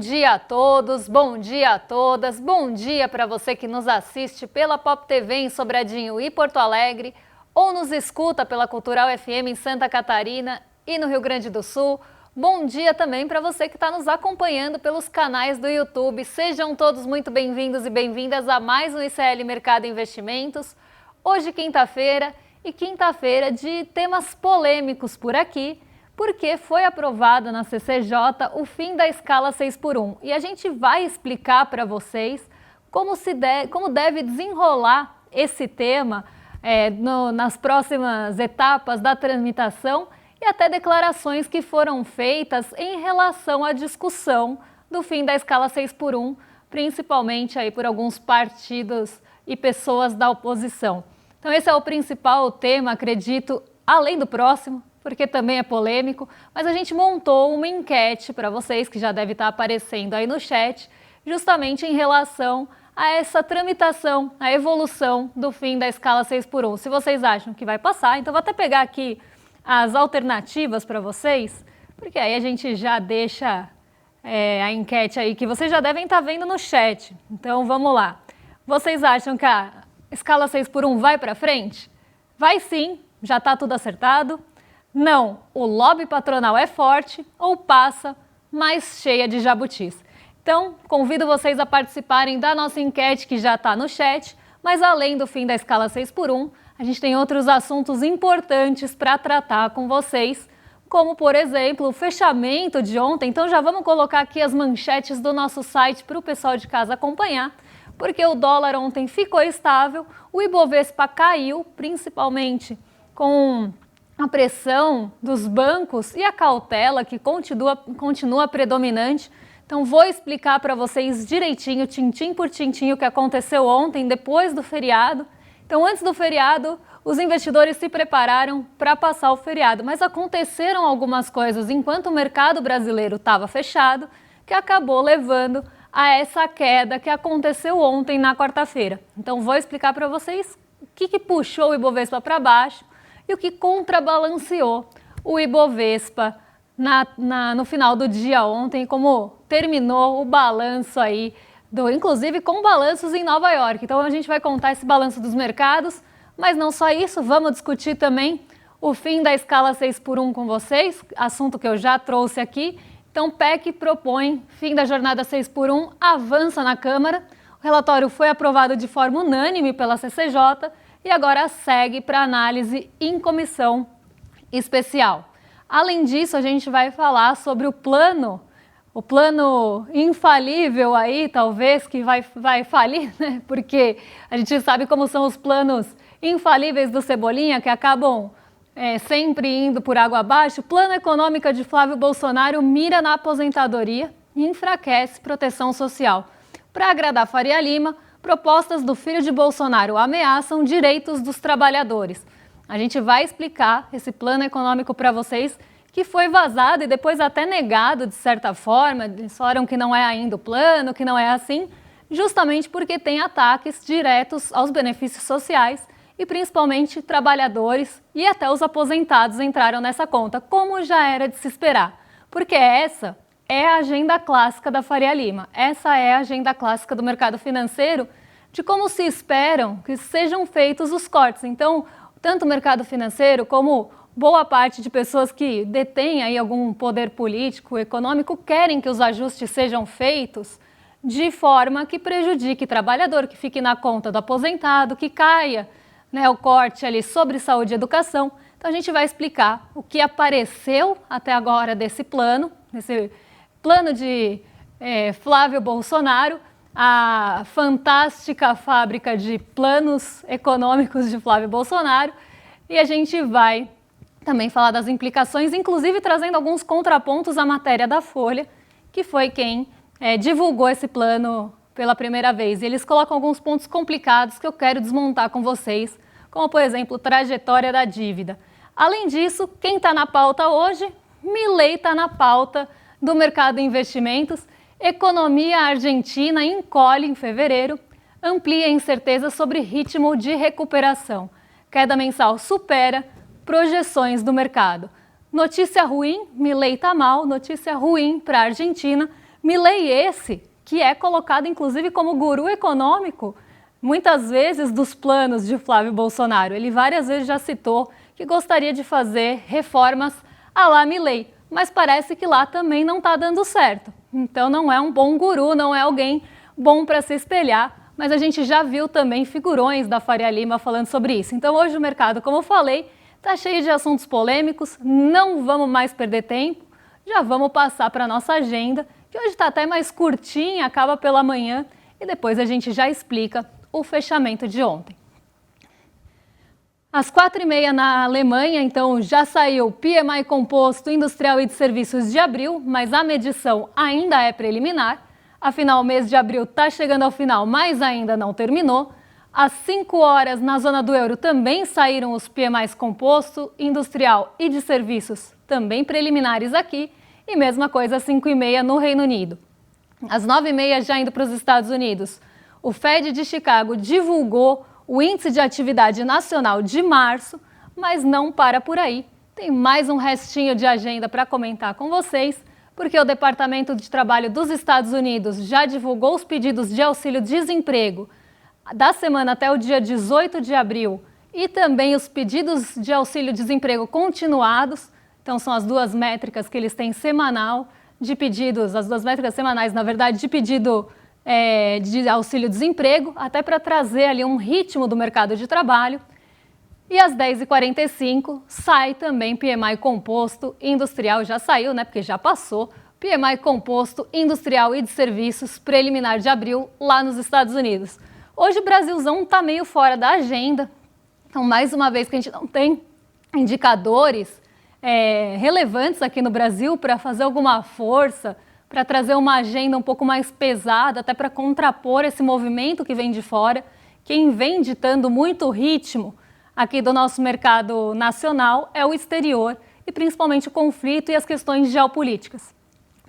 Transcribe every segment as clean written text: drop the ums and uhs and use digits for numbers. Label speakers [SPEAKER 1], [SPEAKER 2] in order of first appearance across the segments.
[SPEAKER 1] dia a todos, bom dia a todas, bom dia para você que nos assiste pela Pop TV em Sobradinho e Porto Alegre ou nos escuta pela Cultural FM em Santa Catarina e no Rio Grande do Sul. Bom dia também para você que está nos acompanhando pelos canais do YouTube. Sejam todos muito bem-vindos e bem-vindas a mais um ICL Mercado Investimentos. Hoje quinta-feira e quinta-feira de temas polêmicos por aqui, porque foi aprovado na CCJ o fim da escala 6x1. E a gente vai explicar para vocês como deve desenrolar esse tema nas próximas etapas da tramitação e até declarações que foram feitas em relação à discussão do fim da escala 6x1, principalmente aí por alguns partidos e pessoas da oposição. Então esse é o principal tema, acredito, além do próximo, porque também é polêmico, mas a gente montou uma enquete para vocês, que já deve estar aparecendo aí no chat, justamente em relação a essa tramitação, a evolução do fim da escala 6x1. Se vocês acham que vai passar, então vou até pegar aqui as alternativas para vocês, porque aí a gente já deixa a enquete aí, que vocês já devem estar vendo no chat. Então vamos lá. Vocês acham que a escala 6x1 vai para frente? Vai sim, já está tudo acertado. Não, o lobby patronal é forte ou passa, mais cheia de jabutis. Então, convido vocês a participarem da nossa enquete que já está no chat, mas além do fim da escala 6x1, a gente tem outros assuntos importantes para tratar com vocês, como, por exemplo, o fechamento de ontem. Então, já vamos colocar aqui as manchetes do nosso site para o pessoal de casa acompanhar, porque o dólar ontem ficou estável, o Ibovespa caiu, principalmente com a pressão dos bancos e a cautela que continua predominante. Então vou explicar para vocês direitinho, tintim por tintim, o que aconteceu ontem, depois do feriado. Então antes do feriado, os investidores se prepararam para passar o feriado, mas aconteceram algumas coisas enquanto o mercado brasileiro estava fechado, que acabou levando a essa queda que aconteceu ontem na quarta-feira. Então vou explicar para vocês o que puxou o Ibovespa para baixo e o que contrabalanceou o Ibovespa no final do dia ontem, como terminou o balanço aí, inclusive com balanços em Nova York. Então a gente vai contar esse balanço dos mercados, mas não só isso, vamos discutir também o fim da escala 6x1 com vocês, assunto que eu já trouxe aqui. Então PEC propõe fim da jornada 6x1, avança na Câmara, o relatório foi aprovado de forma unânime pela CCJ, e agora segue para análise em comissão especial. Além disso, a gente vai falar sobre o plano infalível aí, talvez, que vai falir, né? Porque a gente sabe como são os planos infalíveis do Cebolinha, que acabam sempre indo por água abaixo. O plano econômico de Flávio Bolsonaro mira na aposentadoria e enfraquece proteção social. Para agradar Faria Lima, propostas do filho de Bolsonaro ameaçam direitos dos trabalhadores. A gente vai explicar esse plano econômico para vocês, que foi vazado e depois até negado de certa forma. Disseram que não é ainda o plano, que não é assim, justamente porque tem ataques diretos aos benefícios sociais e principalmente trabalhadores e até os aposentados entraram nessa conta, como já era de se esperar, porque essa é a agenda clássica da Faria Lima. Essa é a agenda clássica do mercado financeiro, de como se esperam que sejam feitos os cortes. Então, tanto o mercado financeiro como boa parte de pessoas que detêm aí algum poder político, econômico, querem que os ajustes sejam feitos de forma que prejudique o trabalhador, que fique na conta do aposentado, que caia, né, o corte ali sobre saúde e educação. Então, a gente vai explicar o que apareceu até agora desse plano de Flávio Bolsonaro, a fantástica fábrica de planos econômicos de Flávio Bolsonaro, e a gente vai também falar das implicações, inclusive trazendo alguns contrapontos à matéria da Folha, que foi quem divulgou esse plano pela primeira vez. E eles colocam alguns pontos complicados que eu quero desmontar com vocês, como, por exemplo, trajetória da dívida. Além disso, quem está na pauta hoje? Milei está na pauta do mercado de investimentos. Economia argentina encolhe em fevereiro, amplia incerteza sobre ritmo de recuperação. Queda mensal supera projeções do mercado. Notícia ruim, Milei está mal. Notícia ruim para a Argentina, Milei esse que é colocado inclusive como guru econômico, muitas vezes dos planos de Flávio Bolsonaro. Ele várias vezes já citou que gostaria de fazer reformas à la Milei, mas parece que lá também não está dando certo. Então não é um bom guru, não é alguém bom para se espelhar, mas a gente já viu também figurões da Faria Lima falando sobre isso. Então hoje o mercado, como eu falei, está cheio de assuntos polêmicos, não vamos mais perder tempo, já vamos passar para a nossa agenda, que hoje está até mais curtinha, acaba pela manhã, e depois a gente já explica o fechamento de ontem. Às 4h30 na Alemanha, então, já saiu o PMI composto industrial e de serviços de abril, mas a medição ainda é preliminar. Afinal, o mês de abril está chegando ao final, mas ainda não terminou. Às 5 horas, na zona do euro, também saíram os PMIs composto, industrial e de serviços, também preliminares aqui. E mesma coisa às 5h30 no Reino Unido. Às 9h30, já indo para os Estados Unidos, o Fed de Chicago divulgou o Índice de Atividade Nacional de março, mas não para por aí. Tem mais um restinho de agenda para comentar com vocês, porque o Departamento de Trabalho dos Estados Unidos já divulgou os pedidos de auxílio-desemprego da semana até o dia 18 de abril e também os pedidos de auxílio-desemprego continuados. Então são as duas métricas que eles têm semanal de pedidos, as duas métricas semanais, na verdade, de pedido de auxílio-desemprego, até para trazer ali um ritmo do mercado de trabalho. E às 10h45 sai também PMI composto industrial, já saiu, né, porque já passou, PMI composto industrial e de serviços preliminar de abril lá nos Estados Unidos. Hoje o Brasilzão está meio fora da agenda, então mais uma vez que a gente não tem indicadores relevantes aqui no Brasil para fazer alguma força, para trazer uma agenda um pouco mais pesada, até para contrapor esse movimento que vem de fora. Quem vem ditando muito o ritmo aqui do nosso mercado nacional é o exterior e principalmente o conflito e as questões geopolíticas.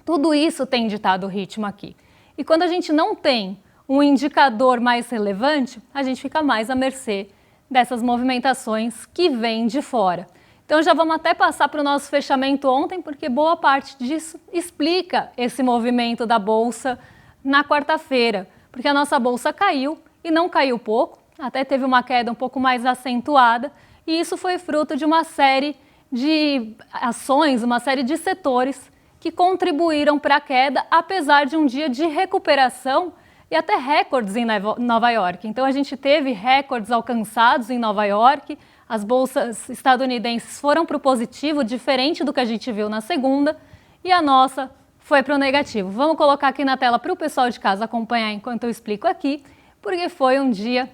[SPEAKER 1] Tudo isso tem ditado o ritmo aqui. E quando a gente não tem um indicador mais relevante, a gente fica mais à mercê dessas movimentações que vêm de fora. Então já vamos até passar para o nosso fechamento ontem, porque boa parte disso explica esse movimento da Bolsa na quarta-feira, porque a nossa Bolsa caiu e não caiu pouco, até teve uma queda um pouco mais acentuada, e isso foi fruto de uma série de ações, uma série de setores que contribuíram para a queda, apesar de um dia de recuperação e até recordes em Nova York. Então a gente teve recordes alcançados em Nova York, as bolsas estadunidenses foram para o positivo, diferente do que a gente viu na segunda, e a nossa foi para o negativo. Vamos colocar aqui na tela para o pessoal de casa acompanhar enquanto eu explico aqui, porque foi um dia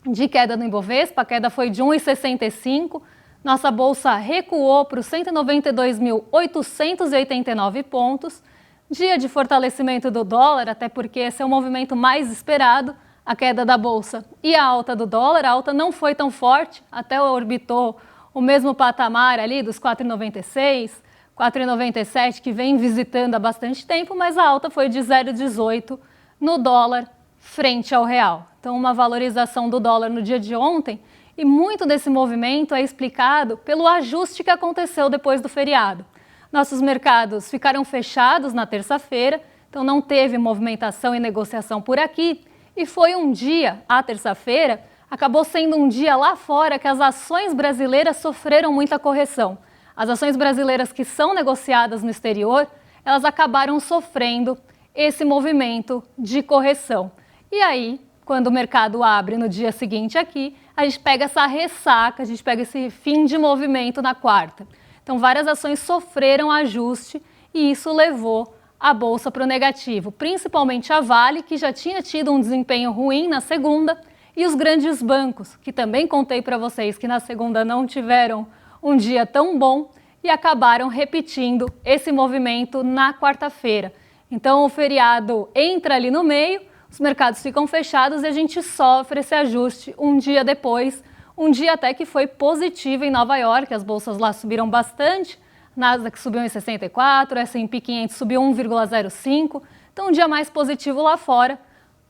[SPEAKER 1] de queda no Ibovespa, a queda foi de 1,65, nossa bolsa recuou para os 192.889 pontos, dia de fortalecimento do dólar, até porque esse é o movimento mais esperado, a queda da bolsa e a alta do dólar. A alta não foi tão forte, até orbitou o mesmo patamar ali dos 4,96, 4,97 que vem visitando há bastante tempo, mas a alta foi de 0,18 no dólar frente ao real. Então uma valorização do dólar no dia de ontem, e muito desse movimento é explicado pelo ajuste que aconteceu depois do feriado. Nossos mercados ficaram fechados na terça-feira, então não teve movimentação e negociação por aqui. E foi um dia, a terça-feira, acabou sendo um dia lá fora que as ações brasileiras sofreram muita correção. As ações brasileiras que são negociadas no exterior, elas acabaram sofrendo esse movimento de correção. E aí, quando o mercado abre no dia seguinte aqui, a gente pega essa ressaca, a gente pega esse fim de movimento na quarta. Então, várias ações sofreram ajuste e isso levou a bolsa para o negativo, principalmente a Vale, que já tinha tido um desempenho ruim na segunda, e os grandes bancos, que também contei para vocês que na segunda não tiveram um dia tão bom e acabaram repetindo esse movimento na quarta-feira. Então o feriado entra ali no meio, os mercados ficam fechados e a gente sofre esse ajuste um dia depois, um dia até que foi positivo em Nova York, as bolsas lá subiram bastante, Nasdaq subiu em 64, S&P 500 subiu 1,05, então um dia mais positivo lá fora,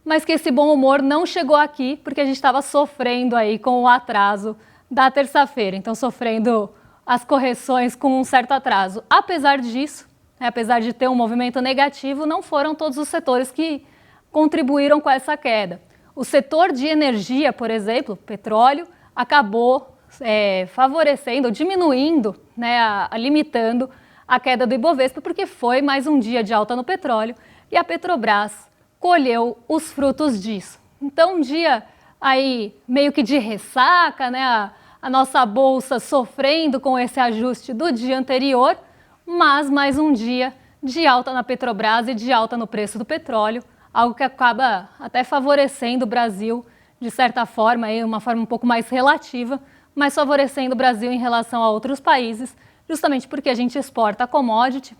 [SPEAKER 1] mas que esse bom humor não chegou aqui porque a gente estava sofrendo aí com o atraso da terça-feira, então sofrendo as correções com um certo atraso. Apesar disso, né, apesar de ter um movimento negativo, não foram todos os setores que contribuíram com essa queda. O setor de energia, por exemplo, petróleo, acabou favorecendo, diminuindo, né, limitando a queda do Ibovespa, porque foi mais um dia de alta no petróleo e a Petrobras colheu os frutos disso. Então, um dia aí meio que de ressaca, né, a nossa bolsa sofrendo com esse ajuste do dia anterior, mas mais um dia de alta na Petrobras e de alta no preço do petróleo, algo que acaba até favorecendo o Brasil, de certa forma, aí, uma forma um pouco mais relativa, mas favorecendo o Brasil em relação a outros países, justamente porque a gente exporta commodity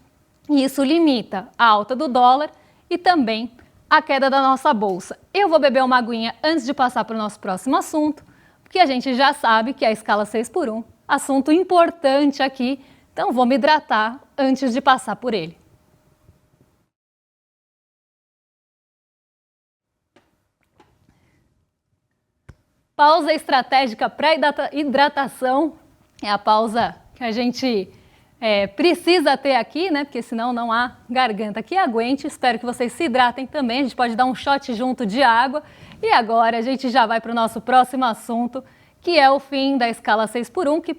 [SPEAKER 1] e isso limita a alta do dólar e também a queda da nossa bolsa. Eu vou beber uma aguinha antes de passar para o nosso próximo assunto, porque a gente já sabe que é a escala 6x1, assunto importante aqui, então vou me hidratar antes de passar por ele. Pausa estratégica para hidratação é a pausa que a gente precisa ter aqui, né? Porque senão não há garganta que aguente. Espero que vocês se hidratem também. A gente pode dar um shot junto de água. E agora a gente já vai para o nosso próximo assunto, que é o fim da escala 6x1, que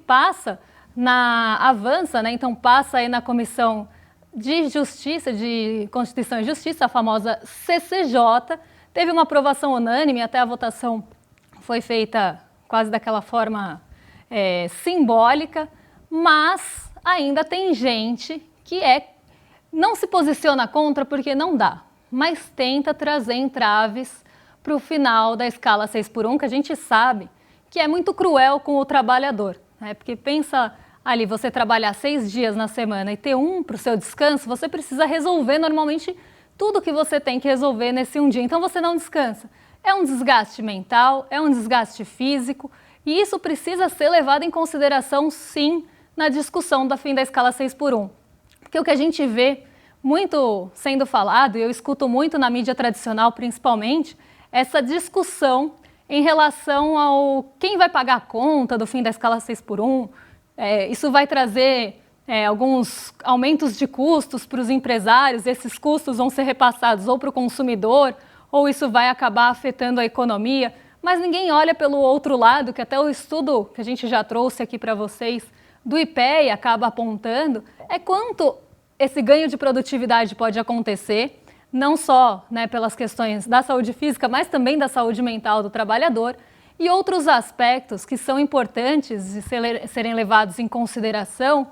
[SPEAKER 1] avança, né? Então passa aí na Comissão de Justiça, de Constituição e Justiça, a famosa CCJ. Teve uma aprovação unânime, até a votação foi feita quase daquela forma simbólica, mas ainda tem gente que não se posiciona contra porque não dá, mas tenta trazer entraves para o final da escala 6x1, que a gente sabe que é muito cruel com o trabalhador, né? Porque pensa ali, você trabalhar 6 dias na semana e ter um para o seu descanso, você precisa resolver normalmente tudo que você tem que resolver nesse um dia, então você não descansa. É um desgaste mental, é um desgaste físico e isso precisa ser levado em consideração, sim, na discussão do fim da escala 6x1. Porque o que a gente vê muito sendo falado, e eu escuto muito na mídia tradicional principalmente, essa discussão em relação ao quem vai pagar a conta do fim da escala 6x1. Isso vai trazer alguns aumentos de custos para os empresários, esses custos vão ser repassados ou para o consumidor, ou isso vai acabar afetando a economia, mas ninguém olha pelo outro lado, que até o estudo que a gente já trouxe aqui para vocês, do IPEA acaba apontando, é quanto esse ganho de produtividade pode acontecer, não só, né, pelas questões da saúde física, mas também da saúde mental do trabalhador, e outros aspectos que são importantes de serem levados em consideração,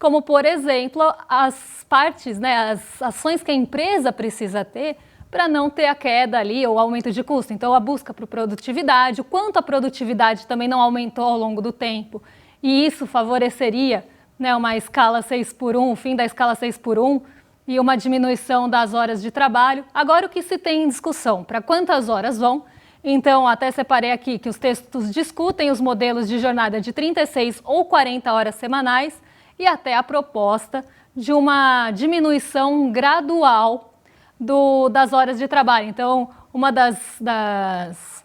[SPEAKER 1] como, por exemplo, as partes, né, as ações que a empresa precisa ter para não ter a queda ali ou aumento de custo. Então, a busca por produtividade, o quanto a produtividade também não aumentou ao longo do tempo, e isso favoreceria, né, uma escala 6x1, o fim da escala 6x1 e uma diminuição das horas de trabalho. Agora, o que se tem em discussão? Para quantas horas vão? Então, até separei aqui que os textos discutem os modelos de jornada de 36 ou 40 horas semanais e até a proposta de uma diminuição gradual das horas de trabalho. Então, uma das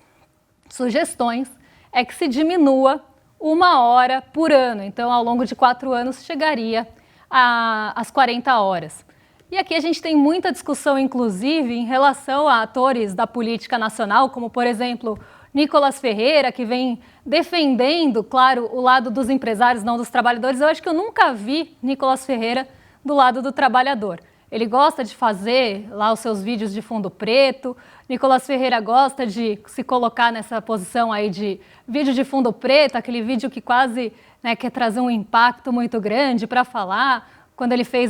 [SPEAKER 1] sugestões é que se diminua 1 hora por ano. Então, ao longo de 4 anos, chegaria às 40 horas. E aqui a gente tem muita discussão, inclusive, em relação a atores da política nacional, como, por exemplo, Nicolas Ferreira, que vem defendendo, claro, o lado dos empresários, não dos trabalhadores. Eu acho que eu nunca vi Nicolas Ferreira do lado do trabalhador. Ele gosta de fazer lá os seus vídeos de fundo preto. Nicolas Ferreira gosta de se colocar nessa posição aí de vídeo de fundo preto, aquele vídeo que quase, né, quer trazer um impacto muito grande para falar. Quando ele fez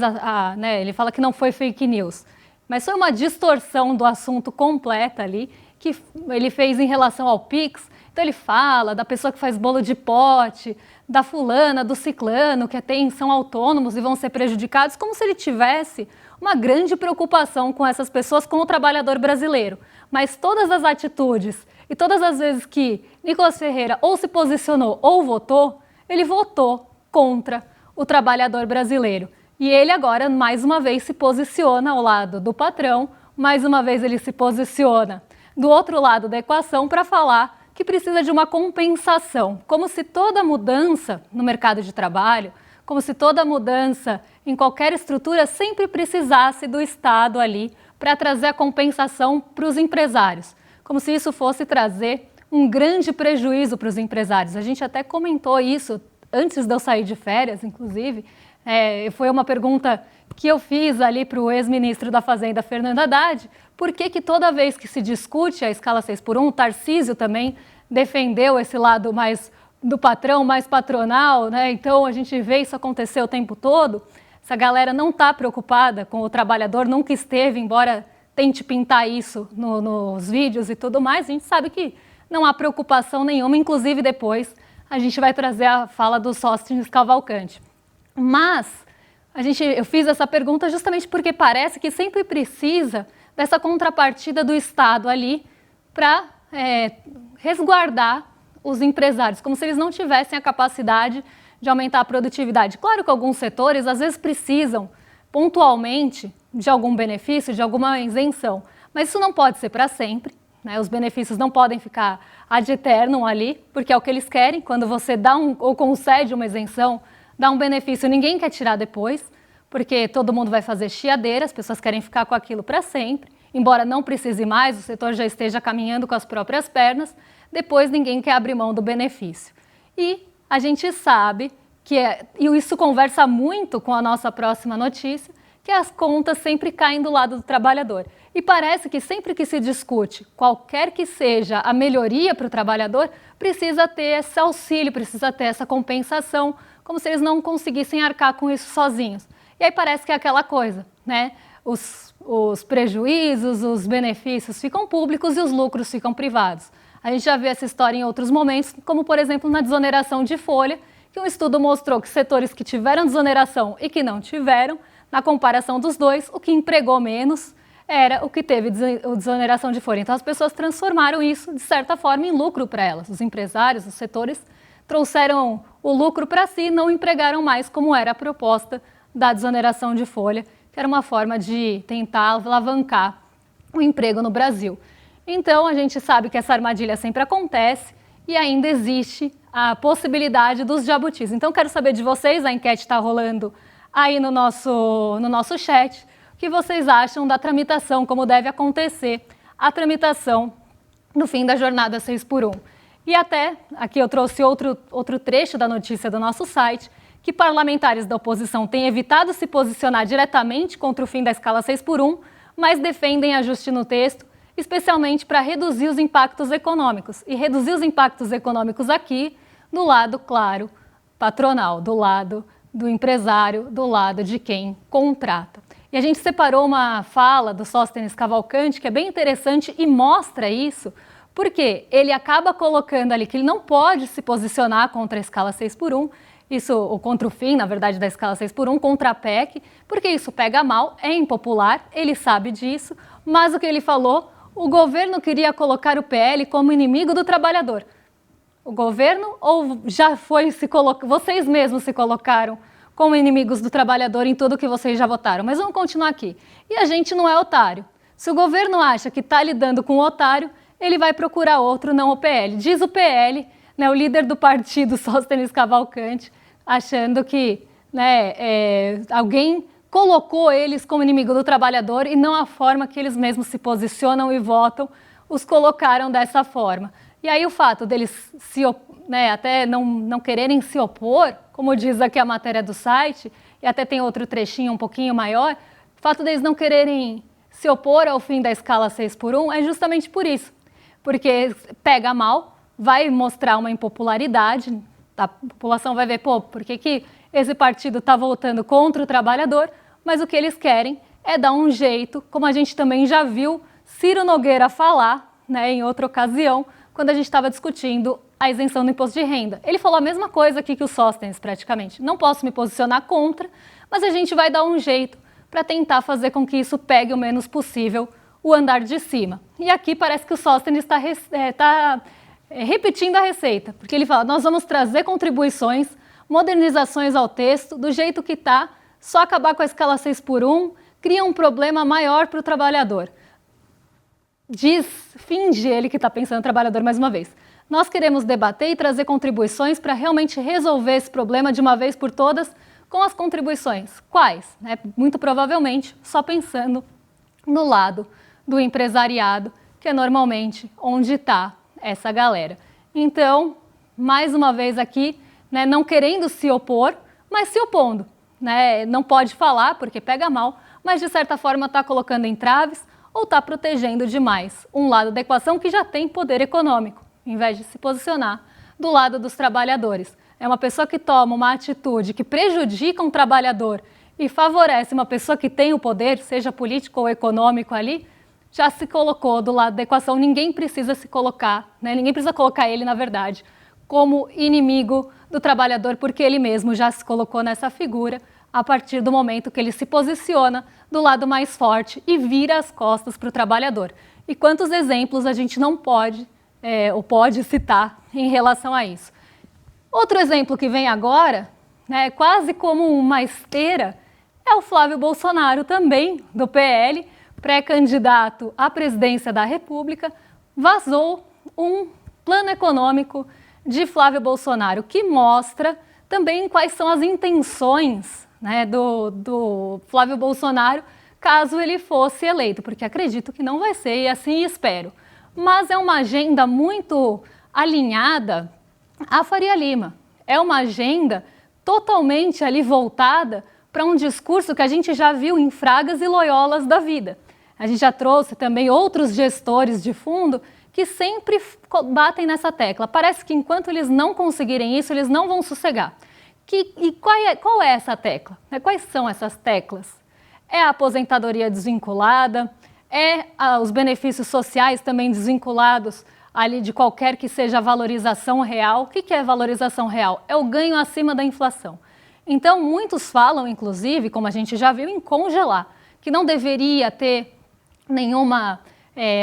[SPEAKER 1] né, ele fala que não foi fake news, mas foi uma distorção do assunto completa ali que ele fez em relação ao Pix. Então ele fala da pessoa que faz bolo de pote, da fulana, do ciclano, que são autônomos e vão ser prejudicados, como se ele tivesse uma grande preocupação com essas pessoas, com o trabalhador brasileiro. Mas todas as atitudes e todas as vezes que Nicolas Ferreira ou se posicionou ou votou, ele votou contra o trabalhador brasileiro. E ele agora, mais uma vez, se posiciona ao lado do patrão, mais uma vez ele se posiciona do outro lado da equação para falar que precisa de uma compensação, como se toda mudança no mercado de trabalho, como se toda mudança em qualquer estrutura sempre precisasse do Estado ali para trazer a compensação para os empresários, como se isso fosse trazer um grande prejuízo para os empresários. A gente até comentou isso antes de eu sair de férias, inclusive. Foi uma pergunta que eu fiz ali para o ex-ministro da Fazenda, Fernando Haddad, por que toda vez que se discute a escala 6x1, o Tarcísio também defendeu esse lado mais do patrão, mais patronal, né? Então a gente vê isso acontecer o tempo todo. Essa galera não está preocupada com o trabalhador, nunca esteve, embora tente pintar isso nos vídeos e tudo mais. A gente sabe que não há preocupação nenhuma, inclusive depois a gente vai trazer a fala do Sóstenes Cavalcante. Mas eu fiz essa pergunta justamente porque parece que sempre precisa dessa contrapartida do Estado ali para resguardar os empresários, como se eles não tivessem a capacidade de aumentar a produtividade. Claro que alguns setores às vezes precisam pontualmente de algum benefício, de alguma isenção, mas isso não pode ser para sempre, né? Os benefícios não podem ficar ad eternum ali, porque é o que eles querem. Quando você dá ou concede uma isenção, dá um benefício, ninguém quer tirar depois, porque todo mundo vai fazer chiadeira, as pessoas querem ficar com aquilo para sempre, embora não precise mais, o setor já esteja caminhando com as próprias pernas, depois ninguém quer abrir mão do benefício. E a gente sabe e isso conversa muito com a nossa próxima notícia, que as contas sempre caem do lado do trabalhador. E parece que sempre que se discute qualquer que seja a melhoria para o trabalhador, precisa ter esse auxílio, precisa ter essa compensação, como se eles não conseguissem arcar com isso sozinhos. E aí parece que é aquela coisa, né? Os prejuízos, os benefícios ficam públicos e os lucros ficam privados. A gente já viu essa história em outros momentos, como por exemplo na desoneração de folha, que um estudo mostrou que setores que tiveram desoneração e que não tiveram, na comparação dos dois, o que empregou menos era o que teve desoneração de folha. Então as pessoas transformaram isso, de certa forma, em lucro para elas. Os empresários, os setores, trouxeram o lucro para si e não empregaram mais, como era a proposta da desoneração de folha, que era uma forma de tentar alavancar o emprego no Brasil. Então a gente sabe que essa armadilha sempre acontece e ainda existe a possibilidade dos jabutis. Então quero saber de vocês, a enquete está rolando aí no nosso chat, o que vocês acham da tramitação, como deve acontecer a tramitação no fim da jornada 6x1. E até, aqui eu trouxe outro trecho da notícia do nosso site, que parlamentares da oposição têm evitado se posicionar diretamente contra o fim da escala 6x1, mas defendem ajuste no texto, especialmente para reduzir os impactos econômicos. E reduzir os impactos econômicos aqui, do lado, claro, patronal, do lado do empresário, do lado de quem contrata. E a gente separou uma fala do Sóstenes Cavalcante, que é bem interessante e mostra isso, porque ele acaba colocando ali que ele não pode se posicionar contra a escala 6x1, ou contra o fim, na verdade, da escala 6x1, contra a PEC, porque isso pega mal, é impopular, ele sabe disso, mas o que ele falou, o governo queria colocar o PL como inimigo do trabalhador. O governo ou já foi vocês mesmos se colocaram como inimigos do trabalhador em tudo que vocês já votaram? Mas vamos continuar aqui. E a gente não é otário. Se o governo acha que está lidando com o otário, ele vai procurar outro, não o PL. Diz o PL, né, o líder do partido, Sóstenes Cavalcante, achando que alguém colocou eles como inimigo do trabalhador e não a forma que eles mesmos se posicionam e votam, os colocaram dessa forma. E aí o fato deles até não quererem se opor, como diz aqui a matéria do site, e até tem outro trechinho um pouquinho maior, o fato deles não quererem se opor ao fim da escala 6x1 é justamente por isso, porque pega mal, vai mostrar uma impopularidade, a população vai ver, por que esse partido está votando contra o trabalhador, mas o que eles querem é dar um jeito, como a gente também já viu Ciro Nogueira falar, né, em outra ocasião, quando a gente estava discutindo a isenção do imposto de renda. Ele falou a mesma coisa aqui que o Sóstenes, praticamente. Não posso me posicionar contra, mas a gente vai dar um jeito para tentar fazer com que isso pegue o menos possível o andar de cima. E aqui parece que o Sóstenes está repetindo a receita, porque ele fala, nós vamos trazer contribuições, modernizações ao texto, do jeito que está, só acabar com a escala 6x1, cria um problema maior para o trabalhador. Finge ele que está pensando no trabalhador mais uma vez. Nós queremos debater e trazer contribuições para realmente resolver esse problema de uma vez por todas, com as contribuições. Quais? Muito provavelmente só pensando no lado do empresariado, que é normalmente onde está essa galera. Então, mais uma vez aqui, não querendo se opor, mas se opondo. Não pode falar porque pega mal, mas de certa forma está colocando entraves ou está protegendo demais um lado da equação que já tem poder econômico, em vez de se posicionar do lado dos trabalhadores. É uma pessoa que toma uma atitude que prejudica um trabalhador e favorece uma pessoa que tem o poder, seja político ou econômico ali, já se colocou do lado da equação. Ninguém precisa se colocar, ninguém precisa colocar ele, na verdade, como inimigo do trabalhador, porque ele mesmo já se colocou nessa figura a partir do momento que ele se posiciona do lado mais forte e vira as costas para o trabalhador. E quantos exemplos a gente não pode ou pode citar em relação a isso? Outro exemplo que vem agora, quase como uma esteira, é o Flávio Bolsonaro, também do PL, pré-candidato à presidência da República. Vazou um plano econômico de Flávio Bolsonaro que mostra também quais são as intenções do Flávio Bolsonaro caso ele fosse eleito, porque acredito que não vai ser e assim espero. Mas é uma agenda muito alinhada à Faria Lima. É uma agenda totalmente ali voltada para um discurso que a gente já viu em Fragas e Loyolas da vida. A gente já trouxe também outros gestores de fundo que sempre batem nessa tecla. Parece que enquanto eles não conseguirem isso, eles não vão sossegar. E qual é essa tecla? Quais são essas teclas? É a aposentadoria desvinculada, os benefícios sociais também desvinculados ali de qualquer que seja a valorização real. O que é valorização real? É o ganho acima da inflação. Então, muitos falam, inclusive, como a gente já viu, em congelar, que não deveria ter nenhuma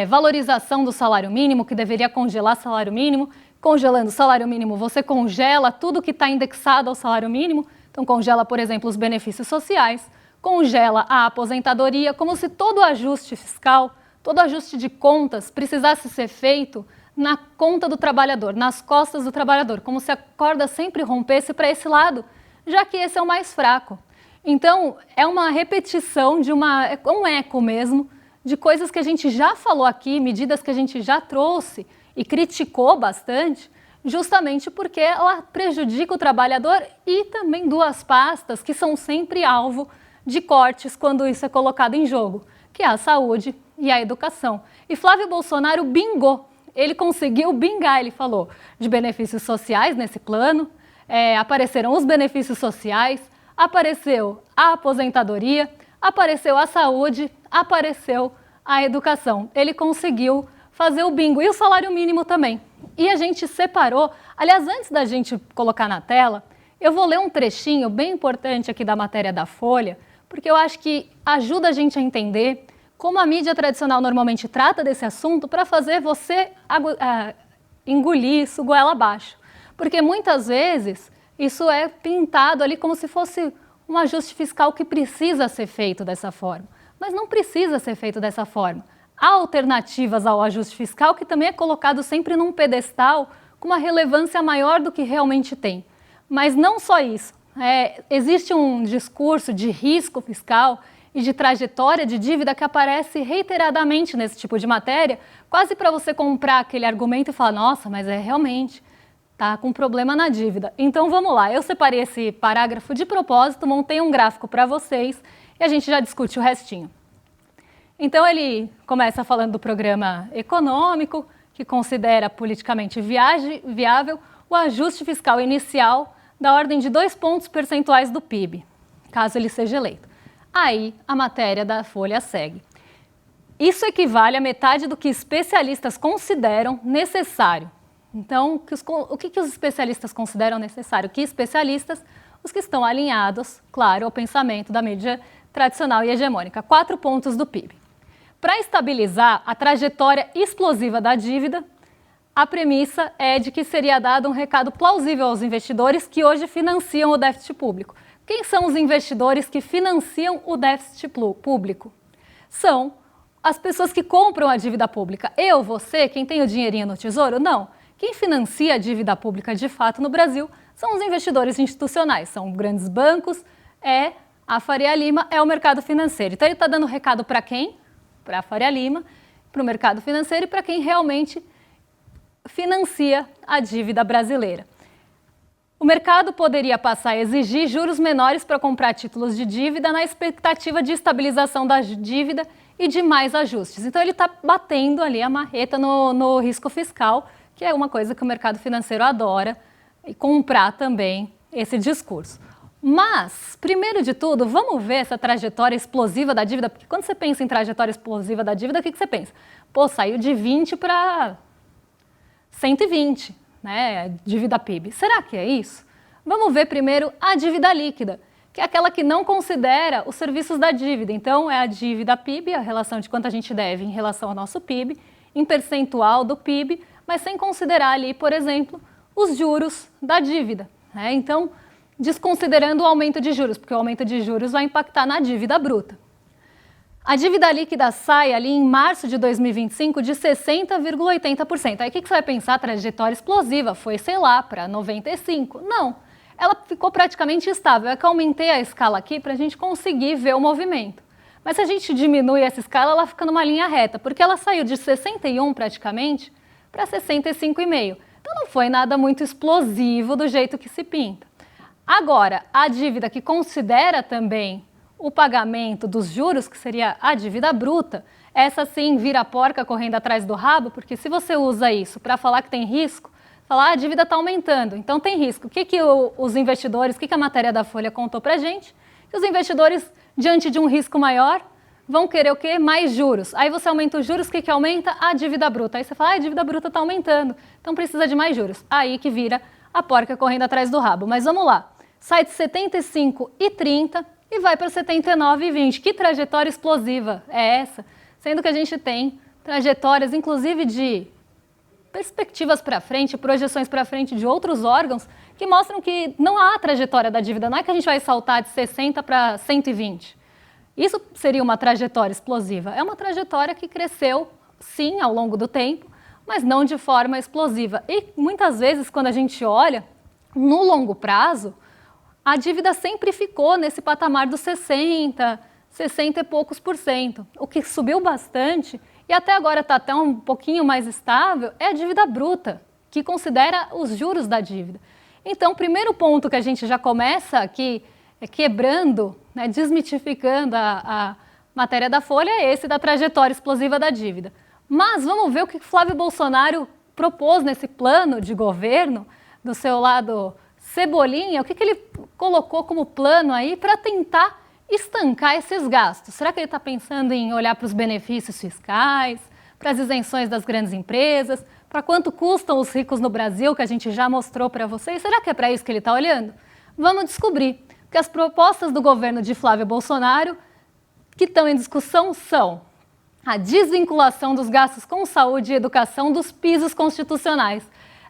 [SPEAKER 1] valorização do salário mínimo, que deveria congelar salário mínimo. Congelando o salário mínimo, você congela tudo que está indexado ao salário mínimo. Então, congela, por exemplo, os benefícios sociais, congela a aposentadoria, como se todo ajuste fiscal, todo ajuste de contas precisasse ser feito na conta do trabalhador, nas costas do trabalhador, como se a corda sempre rompesse para esse lado, já que esse é o mais fraco. Então, é uma repetição é um eco mesmo, de coisas que a gente já falou aqui, medidas que a gente já trouxe e criticou bastante, justamente porque ela prejudica o trabalhador e também duas pastas que são sempre alvo de cortes quando isso é colocado em jogo, que é a saúde e a educação. E Flávio Bolsonaro bingou, ele conseguiu bingar, ele falou de benefícios sociais nesse plano, apareceram os benefícios sociais, apareceu a aposentadoria, apareceu a saúde, apareceu a educação. Ele conseguiu fazer o bingo e o salário mínimo também. E a gente separou, aliás, antes da gente colocar na tela, eu vou ler um trechinho bem importante aqui da matéria da Folha, porque eu acho que ajuda a gente a entender como a mídia tradicional normalmente trata desse assunto para fazer você engolir isso goela abaixo. Porque muitas vezes isso é pintado ali como se fosse um ajuste fiscal que precisa ser feito dessa forma. Mas não precisa ser feito dessa forma. Há alternativas ao ajuste fiscal que também é colocado sempre num pedestal com uma relevância maior do que realmente tem. Mas não só isso. Existe um discurso de risco fiscal e de trajetória de dívida que aparece reiteradamente nesse tipo de matéria, quase para você comprar aquele argumento e falar, nossa, mas realmente, tá com problema na dívida. Então vamos lá, eu separei esse parágrafo de propósito, montei um gráfico para vocês e a gente já discute o restinho. Então ele começa falando do programa econômico, que considera politicamente viável o ajuste fiscal inicial da ordem de 2 pontos percentuais do PIB, caso ele seja eleito. Aí a matéria da Folha segue. Isso equivale a metade do que especialistas consideram necessário. Então, o que os especialistas consideram necessário? Que especialistas? Os que estão alinhados, claro, ao pensamento da mídia tradicional e hegemônica. 4 pontos do PIB. Para estabilizar a trajetória explosiva da dívida, a premissa é de que seria dado um recado plausível aos investidores que hoje financiam o déficit público. Quem são os investidores que financiam o déficit público? São as pessoas que compram a dívida pública. Eu, você, quem tem o dinheirinho no Tesouro? Não. Quem financia a dívida pública de fato no Brasil são os investidores institucionais, são grandes bancos, é a Faria Lima, é o mercado financeiro. Então ele está dando recado para quem? Para a Faria Lima, para o mercado financeiro e para quem realmente financia a dívida brasileira. O mercado poderia passar a exigir juros menores para comprar títulos de dívida na expectativa de estabilização da dívida e de mais ajustes. Então ele está batendo ali a marreta no risco fiscal, que é uma coisa que o mercado financeiro adora, e comprar também esse discurso. Mas, primeiro de tudo, vamos ver essa trajetória explosiva da dívida, porque quando você pensa em trajetória explosiva da dívida, o que você pensa? Pô, saiu de 20 para 120, né, dívida PIB. Será que é isso? Vamos ver primeiro a dívida líquida, que é aquela que não considera os serviços da dívida. Então, é a dívida PIB, a relação de quanto a gente deve em relação ao nosso PIB, em percentual do PIB, mas sem considerar ali, por exemplo, os juros da dívida, né? Então, desconsiderando o aumento de juros, porque o aumento de juros vai impactar na dívida bruta. A dívida líquida sai ali em março de 2025 de 60,80%. Aí o que você vai pensar? Trajetória explosiva, foi, sei lá, para 95%. Não, ela ficou praticamente estável. É que eu aumentei a escala aqui para a gente conseguir ver o movimento. Mas se a gente diminui essa escala, ela fica numa linha reta, porque ela saiu de 61 praticamente para 65,5%. Então não foi nada muito explosivo do jeito que se pinta. Agora, a dívida que considera também o pagamento dos juros, que seria a dívida bruta, essa sim vira a porca correndo atrás do rabo, porque se você usa isso para falar que tem risco, falar a dívida está aumentando, então tem risco. O que os investidores, o que a matéria da Folha contou para a gente? Que os investidores, diante de um risco maior, vão querer o quê? Mais juros. Aí você aumenta os juros, o que aumenta? A dívida bruta. Aí você fala, a dívida bruta está aumentando, então precisa de mais juros. Aí que vira a porca correndo atrás do rabo. Mas vamos lá. Sai de 75,30 e vai para 79,20. Que trajetória explosiva é essa? Sendo que a gente tem trajetórias, inclusive de perspectivas para frente, projeções para frente de outros órgãos que mostram que não há trajetória da dívida. Não é que a gente vai saltar de 60 para 120. Isso seria uma trajetória explosiva. É uma trajetória que cresceu, sim, ao longo do tempo, mas não de forma explosiva. E muitas vezes, quando a gente olha, no longo prazo, a dívida sempre ficou nesse patamar dos 60 e poucos por cento. O que subiu bastante, e até agora está até um pouquinho mais estável, é a dívida bruta, que considera os juros da dívida. Então, o primeiro ponto que a gente já começa aqui quebrando, né, desmitificando a matéria da Folha, é esse da trajetória explosiva da dívida. Mas vamos ver o que Flávio Bolsonaro propôs nesse plano de governo, do seu lado Cebolinha, o que ele colocou como plano aí para tentar estancar esses gastos. Será que ele está pensando em olhar para os benefícios fiscais, para as isenções das grandes empresas, para quanto custam os ricos no Brasil, que a gente já mostrou para vocês? Será que é para isso que ele está olhando? Vamos descobrir, porque as propostas do governo de Flávio Bolsonaro que estão em discussão são a desvinculação dos gastos com saúde e educação dos pisos constitucionais.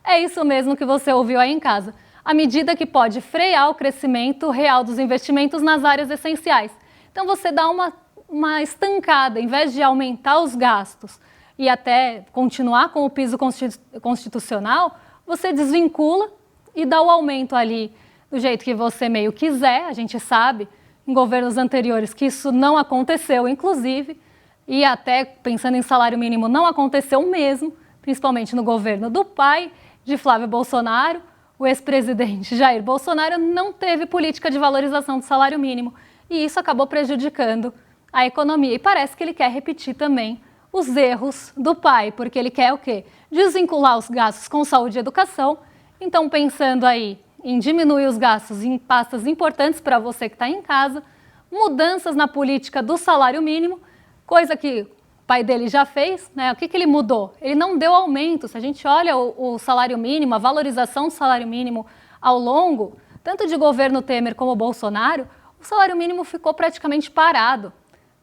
[SPEAKER 1] É isso mesmo que você ouviu aí em casa. A medida que pode frear o crescimento real dos investimentos nas áreas essenciais. Então você dá uma estancada, em vez de aumentar os gastos e até continuar com o piso constitucional, você desvincula e dá o aumento ali do jeito que você meio quiser. A gente sabe, em governos anteriores, que isso não aconteceu, inclusive, e até pensando em salário mínimo, não aconteceu mesmo, principalmente no governo do pai de Flávio Bolsonaro. O ex-presidente Jair Bolsonaro não teve política de valorização do salário mínimo e isso acabou prejudicando a economia. E parece que ele quer repetir também os erros do pai, porque ele quer o quê? Desvincular os gastos com saúde e educação. Então, pensando aí em diminuir os gastos em pastas importantes para você que está em casa, mudanças na política do salário mínimo, coisa que o pai dele já fez, né? O que ele mudou? Ele não deu aumento. Se a gente olha o salário mínimo, a valorização do salário mínimo ao longo, tanto de governo Temer como Bolsonaro, o salário mínimo ficou praticamente parado.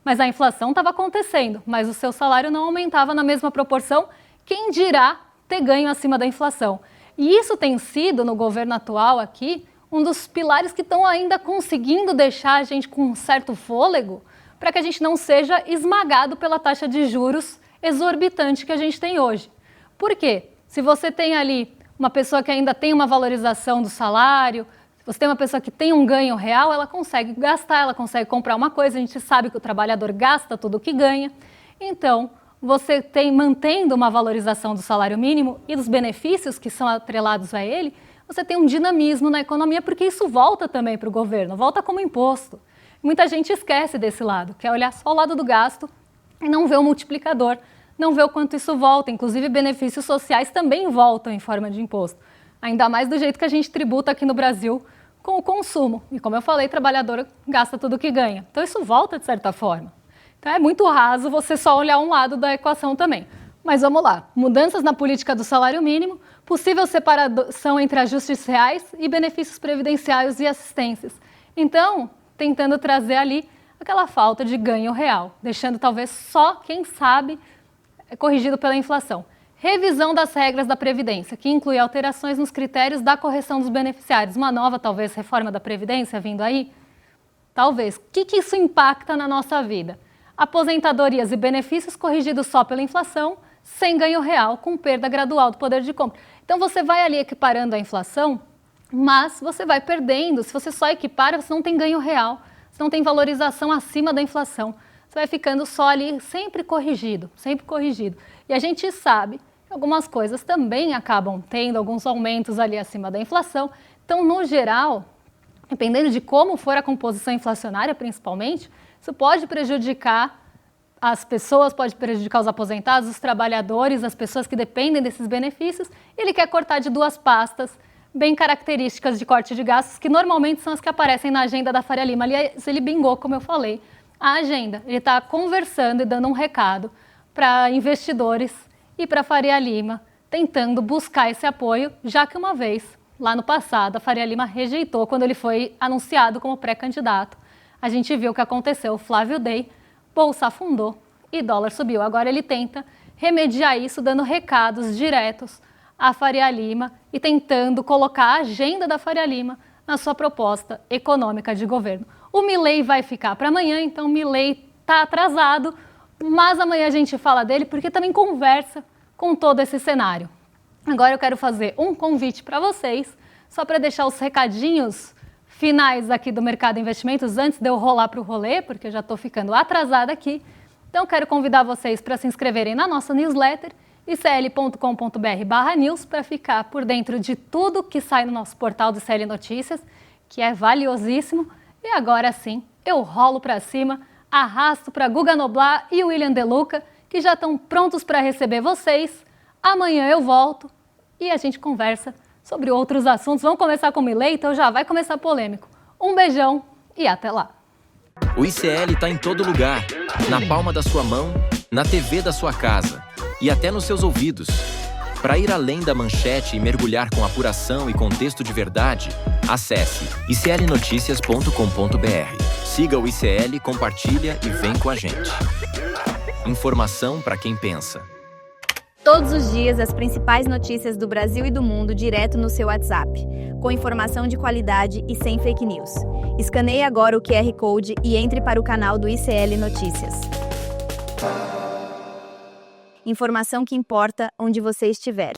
[SPEAKER 1] Mas a inflação estava acontecendo, mas o seu salário não aumentava na mesma proporção, quem dirá ter ganho acima da inflação. E isso tem sido, no governo atual aqui, um dos pilares que estão ainda conseguindo deixar a gente com um certo fôlego, para que a gente não seja esmagado pela taxa de juros exorbitante que a gente tem hoje. Por quê? Se você tem ali uma pessoa que ainda tem uma valorização do salário, Você tem uma pessoa que tem um ganho real, ela consegue gastar, ela consegue comprar uma coisa, a gente sabe que o trabalhador gasta tudo o que ganha. Então, você tem, mantendo uma valorização do salário mínimo e dos benefícios que são atrelados a ele, você tem um dinamismo na economia, porque isso volta também para o governo, volta como imposto. Muita gente esquece desse lado, quer olhar só o lado do gasto e não vê o multiplicador, não vê o quanto isso volta. Inclusive, benefícios sociais também voltam em forma de imposto. Ainda mais do jeito que a gente tributa aqui no Brasil com o consumo. E como eu falei, o trabalhador gasta tudo o que ganha. Então isso volta de certa forma. Então é muito raso você só olhar um lado da equação também. Mas vamos lá. Mudanças na política do salário mínimo, possível separação entre ajustes reais e benefícios previdenciários e assistências. Então, tentando trazer ali aquela falta de ganho real, deixando talvez só, quem sabe, corrigido pela inflação. Revisão das regras da Previdência, que inclui alterações nos critérios da correção dos beneficiários. Uma nova, talvez, reforma da Previdência vindo aí? Talvez. O que isso impacta na nossa vida? Aposentadorias e benefícios corrigidos só pela inflação, sem ganho real, com perda gradual do poder de compra. Então você vai ali equiparando a inflação, mas você vai perdendo. Se você só equipara, você não tem ganho real, você não tem valorização acima da inflação. Você vai ficando só ali sempre corrigido, sempre corrigido. E a gente sabe algumas coisas também acabam tendo alguns aumentos ali acima da inflação. Então, no geral, dependendo de como for a composição inflacionária, principalmente, isso pode prejudicar as pessoas, pode prejudicar os aposentados, os trabalhadores, as pessoas que dependem desses benefícios. E ele quer cortar de duas pastas bem características de corte de gastos, que normalmente são as que aparecem na agenda da Faria Lima. Aliás, ele bingou, como eu falei, a agenda. Ele está conversando e dando um recado para investidores e para a Faria Lima, tentando buscar esse apoio, já que uma vez, lá no passado, a Faria Lima rejeitou quando ele foi anunciado como pré-candidato. A gente viu o que aconteceu, o Flávio Day, bolsa afundou e dólar subiu. Agora ele tenta remediar isso, dando recados diretos à Faria Lima e tentando colocar a agenda da Faria Lima na sua proposta econômica de governo. O Milei vai ficar para amanhã, então o Milei está atrasado, mas amanhã a gente fala dele porque também conversa com todo esse cenário. Agora eu quero fazer um convite para vocês, só para deixar os recadinhos finais aqui do Mercado de Investimentos, antes de eu rolar para o rolê, porque eu já estou ficando atrasada aqui. Então eu quero convidar vocês para se inscreverem na nossa newsletter, icl.com.br/news, para ficar por dentro de tudo que sai no nosso portal do ICL Notícias, que é valiosíssimo. E agora sim, eu rolo para cima, arrasto para Guga Noblar e William De Luca, que já estão prontos para receber vocês. Amanhã eu volto e a gente conversa sobre outros assuntos. Vamos começar com o Milei, então já vai começar polêmico. Um beijão e até lá.
[SPEAKER 2] O ICL está em todo lugar, na palma da sua mão, na TV da sua casa e até nos seus ouvidos. Para ir além da manchete e mergulhar com apuração e contexto de verdade, acesse iclnoticias.com.br. Siga o ICL, compartilha e vem com a gente. Informação para quem pensa.
[SPEAKER 3] Todos os dias, as principais notícias do Brasil e do mundo direto no seu WhatsApp, com informação de qualidade e sem fake news. Escaneie agora o QR Code e entre para o canal do ICL Notícias. Informação que importa onde você estiver.